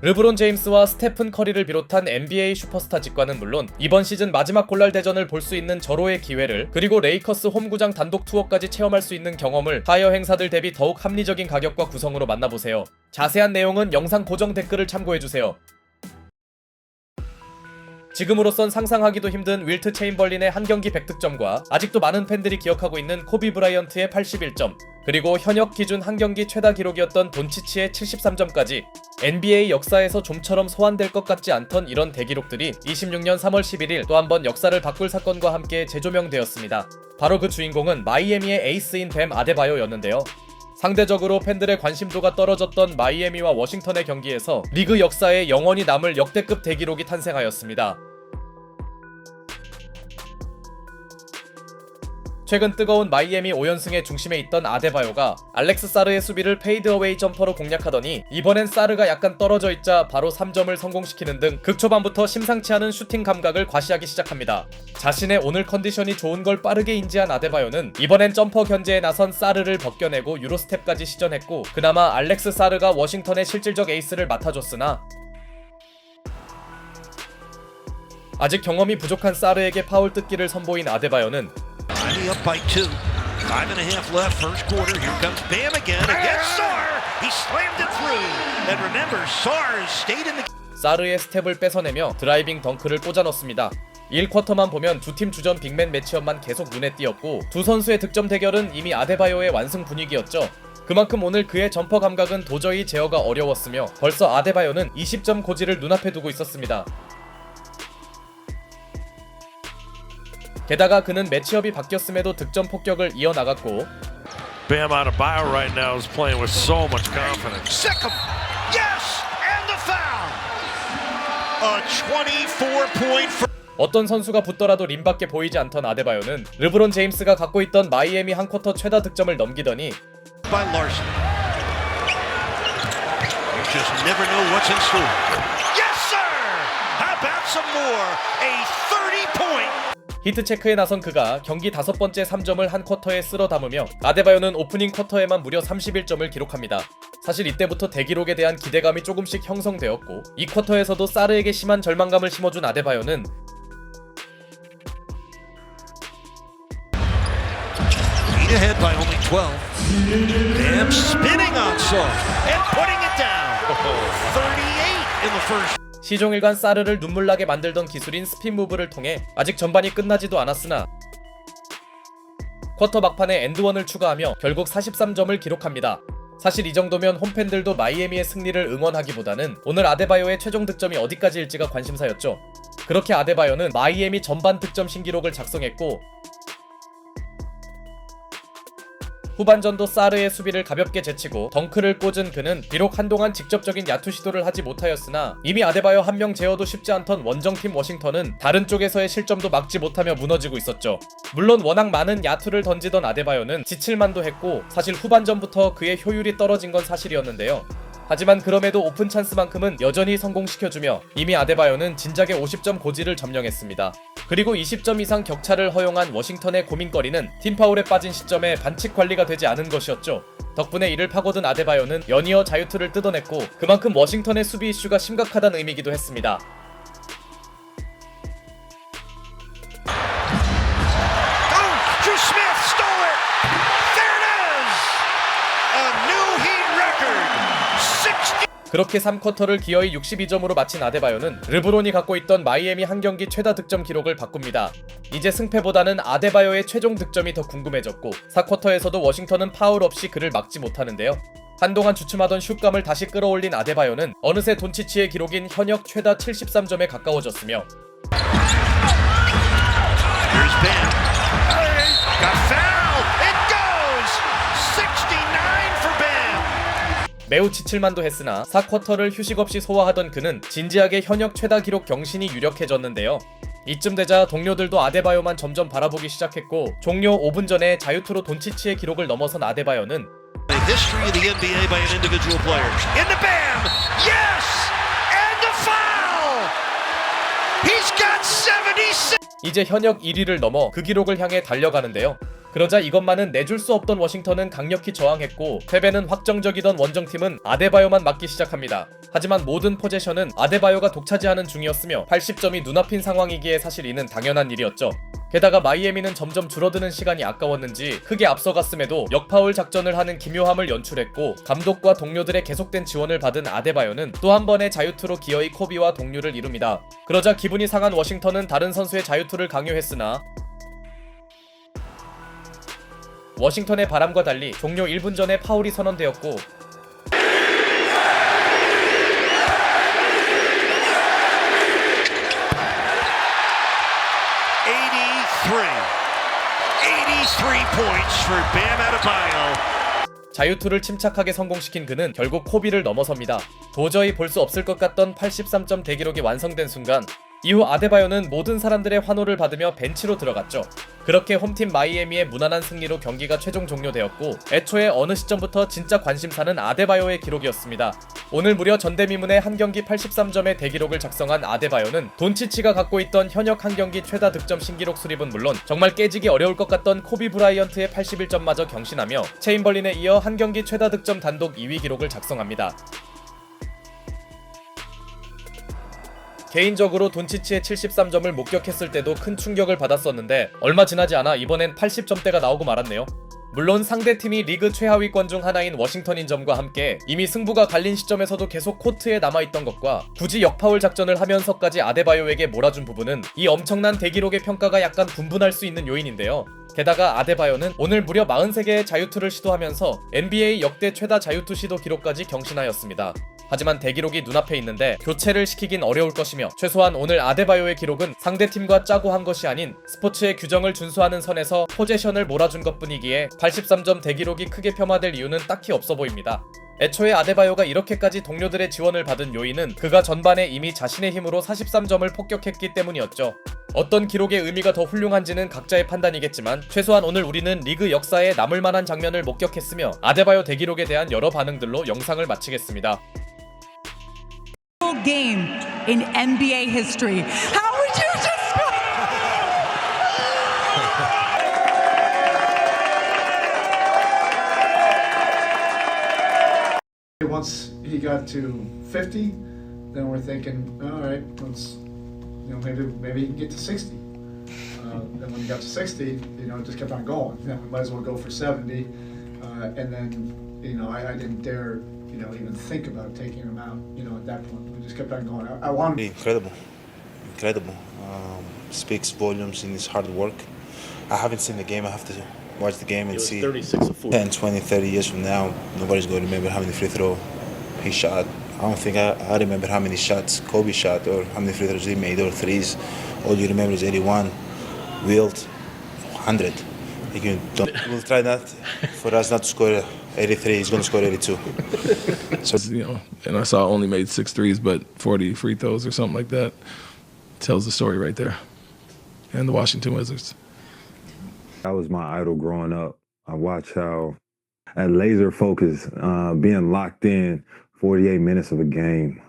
르브론 제임스와 스테픈 커리를 비롯한 NBA 슈퍼스타 직관은 물론 이번 시즌 마지막 골랄 대전을 볼 수 있는 절호의 기회를, 그리고 레이커스 홈구장 단독 투어까지 체험할 수 있는 경험을 하이어 행사들 대비 더욱 합리적인 가격과 구성으로 만나보세요. 자세한 내용은 영상 고정 댓글을 참고해주세요. 지금으로선 상상하기도 힘든 윌트 체인벌린의 한 경기 100득점과 아직도 많은 팬들이 기억하고 있는 코비 브라이언트의 81점, 그리고 현역 기준 한 경기 최다 기록이었던 돈치치의 73점까지 NBA 역사에서 좀처럼 소환될 것 같지 않던 이런 대기록들이 26년 3월 11일 또 한 번 역사를 바꿀 사건과 함께 재조명되었습니다. 바로 그 주인공은 마이애미의 에이스인 뱀 아데바요였는데요. 상대적으로 팬들의 관심도가 떨어졌던 마이애미와 워싱턴의 경기에서 리그 역사에 영원히 남을 역대급 대기록이 탄생하였습니다. 최근 뜨거운 마이애미 5연승의 중심에 있던 아데바요가 알렉스 사르의 수비를 페이드어웨이 점퍼로 공략하더니 이번엔 사르가 약간 떨어져 있자 바로 3점을 성공시키는 등 극초반부터 심상치 않은 슈팅 감각을 과시하기 시작합니다. 자신의 오늘 컨디션이 좋은 걸 빠르게 인지한 아데바요는 이번엔 점퍼 견제에 나선 사르를 벗겨내고 유로스텝까지 시전했고, 그나마 알렉스 사르가 워싱턴의 실질적 에이스를 맡아줬으나 아직 경험이 부족한 사르에게 파울 뜯기를 선보인 아데바요는 up by 2. 5.5 left, first quarter. Here comes Bam again against Sarr. He slammed it through. And remember, Sarr stayed in the. 사르의 스텝을 뺏어내며 드라이빙 덩크를 꽂아 넣습니다. 1쿼터만 보면 두 팀 주전 빅맨 매치업만 계속 눈에 띄었고, 두 선수의 득점 대결은 이미 아데바요의 완승 분위기였죠. 그만큼 오늘 그의 점퍼 감각은 도저히 제어가 어려웠으며 벌써 아데바요는 20점 고지를 눈앞에 두고 있었습니다. 게다가 그는 매치업이 바뀌었음에도 득점 폭격을 이어나갔고, Bam Adebayo right now is playing with so much confidence. Second. Yes! And the foul! A 24-point. 어떤 선수가 붙더라도 림 밖에 보이지 않던 아데바요는 르브론 제임스가 갖고 있던 마이애미 한 쿼터 최다 득점을 넘기더니 By Larson. You just never know what's in store. Yes, sir! How about some more? A 30-point. 히트체크에 나선 그가 경기 5번째 3점을 한 쿼터에 쓸어 담으며 아데바요는 오프닝 쿼터에만 무려 31점을 기록합니다. 사실 이때부터 대기록에 대한 기대감이 조금씩 형성되었고, 이 쿼터에서도 사르에게 심한 절망감을 심어준 아데바요는 Ahead by only 12. Bam spinning on Sarr and putting it down. 38 in the first. 시종일관 사르를 눈물나게 만들던 기술인 스핀 무브를 통해 아직 전반이 끝나지도 않았으나 쿼터 막판에 엔드원을 추가하며 결국 43점을 기록합니다. 사실 이 정도면 홈팬들도 마이애미의 승리를 응원하기보다는 오늘 아데바요의 최종 득점이 어디까지일지가 관심사였죠. 그렇게 아데바요는 마이애미 전반 득점 신기록을 작성했고, 후반전도 사르의 수비를 가볍게 제치고 덩크를 꽂은 그는 비록 한동안 직접적인 야투 시도를 하지 못하였으나 이미 아데바요 한 명 제어도 쉽지 않던 원정팀 워싱턴은 다른 쪽에서의 실점도 막지 못하며 무너지고 있었죠. 물론 워낙 많은 야투를 던지던 아데바요는 지칠만도 했고, 사실 후반전부터 그의 효율이 떨어진 건 사실이었는데요. 하지만 그럼에도 오픈 찬스만큼은 여전히 성공시켜주며 이미 아데바요는 진작에 50점 고지를 점령했습니다. 그리고 20점 이상 격차를 허용한 워싱턴의 고민거리는 팀 파울에 빠진 시점에 반칙 관리가 되지 않은 것이었죠. 덕분에 이를 파고든 아데바요는 연이어 자유투를 뜯어냈고, 그만큼 워싱턴의 수비 이슈가 심각하다는 의미기도 했습니다. 그렇게 3쿼터를 기어이 62점으로 마친 아데바요는 르브론이 갖고 있던 마이애미 한 경기 최다 득점 기록을 바꿉니다. 이제 승패보다는 아데바요의 최종 득점이 더 궁금해졌고, 4쿼터에서도 워싱턴은 파울 없이 그를 막지 못하는데요. 한동안 주춤하던 슛감을 다시 끌어올린 아데바요는 어느새 돈치치의 기록인 현역 최다 73점에 가까워졌으며 매우 지칠만도 했으나 4쿼터를 휴식 없이 소화하던 그는 진지하게 현역 최다 기록 경신이 유력해졌는데요. 이쯤 되자 동료들도 아데바요만 점점 바라보기 시작했고, 종료 5분 전에 자유투로 돈치치의 기록을 넘어선 아데바요는 이제 현역 1위를 넘어 그 기록을 향해 달려가는데요. 그러자 이것만은 내줄 수 없던 워싱턴은 강력히 저항했고 패배는 확정적이던 원정팀은 아데바요만 맞기 시작합니다. 하지만 모든 포제션은 아데바요가 독차지하는 중이었으며 80점이 눈앞인 상황이기에 사실 이는 당연한 일이었죠. 게다가 마이애미는 점점 줄어드는 시간이 아까웠는지 크게 앞서갔음에도 역파울 작전을 하는 기묘함을 연출했고 감독과 동료들의 계속된 지원을 받은 아데바요는 또 한 번의 자유투로 기어이 코비와 동률을 이룹니다. 그러자 기분이 상한 워싱턴은 다른 선수의 자유투를 강요했으나 워싱턴의 바람과 달리 종료 1분 전에 파울이 선언되었고 83 points for Bam Adebayo. 자유투를 침착하게 성공시킨 그는 결국 코비를 넘어섭니다. 도저히 볼 수 없을 것 같던 83점 대기록이 완성된 순간 이후 아데바요는 모든 사람들의 환호를 받으며 벤치로 들어갔죠. 그렇게 홈팀 마이애미의 무난한 승리로 경기가 최종 종료되었고 애초에 어느 시점부터 진짜 관심사는 아데바요의 기록이었습니다. 오늘 무려 전대미문의 한 경기 83점의 대기록을 작성한 아데바요는 돈치치가 갖고 있던 현역 한 경기 최다 득점 신기록 수립은 물론 정말 깨지기 어려울 것 같던 코비 브라이언트의 81점마저 경신하며 체인벌린에 이어 한 경기 최다 득점 단독 2위 기록을 작성합니다. 개인적으로 돈치치의 73점을 목격했을 때도 큰 충격을 받았었는데 얼마 지나지 않아 이번엔 80점대가 나오고 말았네요. 물론 상대팀이 리그 최하위권 중 하나인 워싱턴인 점과 함께 이미 승부가 갈린 시점에서도 계속 코트에 남아있던 것과 굳이 역파울 작전을 하면서까지 아데바요에게 몰아준 부분은 이 엄청난 대기록의 평가가 약간 분분할 수 있는 요인인데요. 게다가 아데바요는 오늘 무려 43개의 자유투를 시도하면서 NBA 역대 최다 자유투 시도 기록까지 경신하였습니다. 하지만 대기록이 눈앞에 있는데 교체를 시키긴 어려울 것이며 최소한 오늘 아데바요의 기록은 상대팀과 짜고 한 것이 아닌 스포츠의 규정을 준수하는 선에서 포제션을 몰아준 것뿐이기에 83점 대기록이 크게 폄하될 이유는 딱히 없어 보입니다. 애초에 아데바요가 이렇게까지 동료들의 지원을 받은 요인은 그가 전반에 이미 자신의 힘으로 43점을 폭격했기 때문이었죠. 어떤 기록의 의미가 더 훌륭한지는 각자의 판단이겠지만 최소한 오늘 우리는 리그 역사에 남을 만한 장면을 목격했으며 아데바요 대기록에 대한 여러 반응들로 영상을 마치겠습니다. Game in NBA history. How would you just Once he got to 50, then we're thinking, all right, let's, maybe he can get to 60. And when he got to 60, it just kept on going. We might as well go for 70. And then, I didn't dare, even think about taking him out. At that point, we just kept on going. I wanted. Incredible. Speaks volumes in his hard work. I haven't seen the game. I have to watch the game and see. 36 of 40. 10, 20, 30 years from now, nobody's going to remember how many free throws he shot. I don't think I remember how many shots Kobe shot or how many free throws he made or threes. All you remember is 81, Wilt, 100. We'll try not for us not to score 83. He's going to score 82. So, and I saw only made 6 threes, but 40 free throws or something like that. Tells the story right there. And the Washington Wizards. That was my idol growing up. I watched how, at laser focus, being locked in 48 minutes of a game.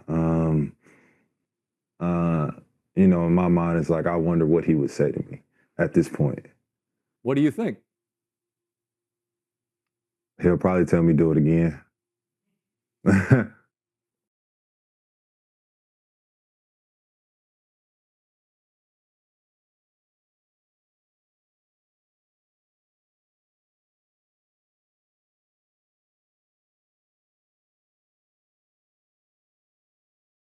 In my mind, it's like I wonder what he would say to me at this point. What do you think? He'll probably tell me do it again.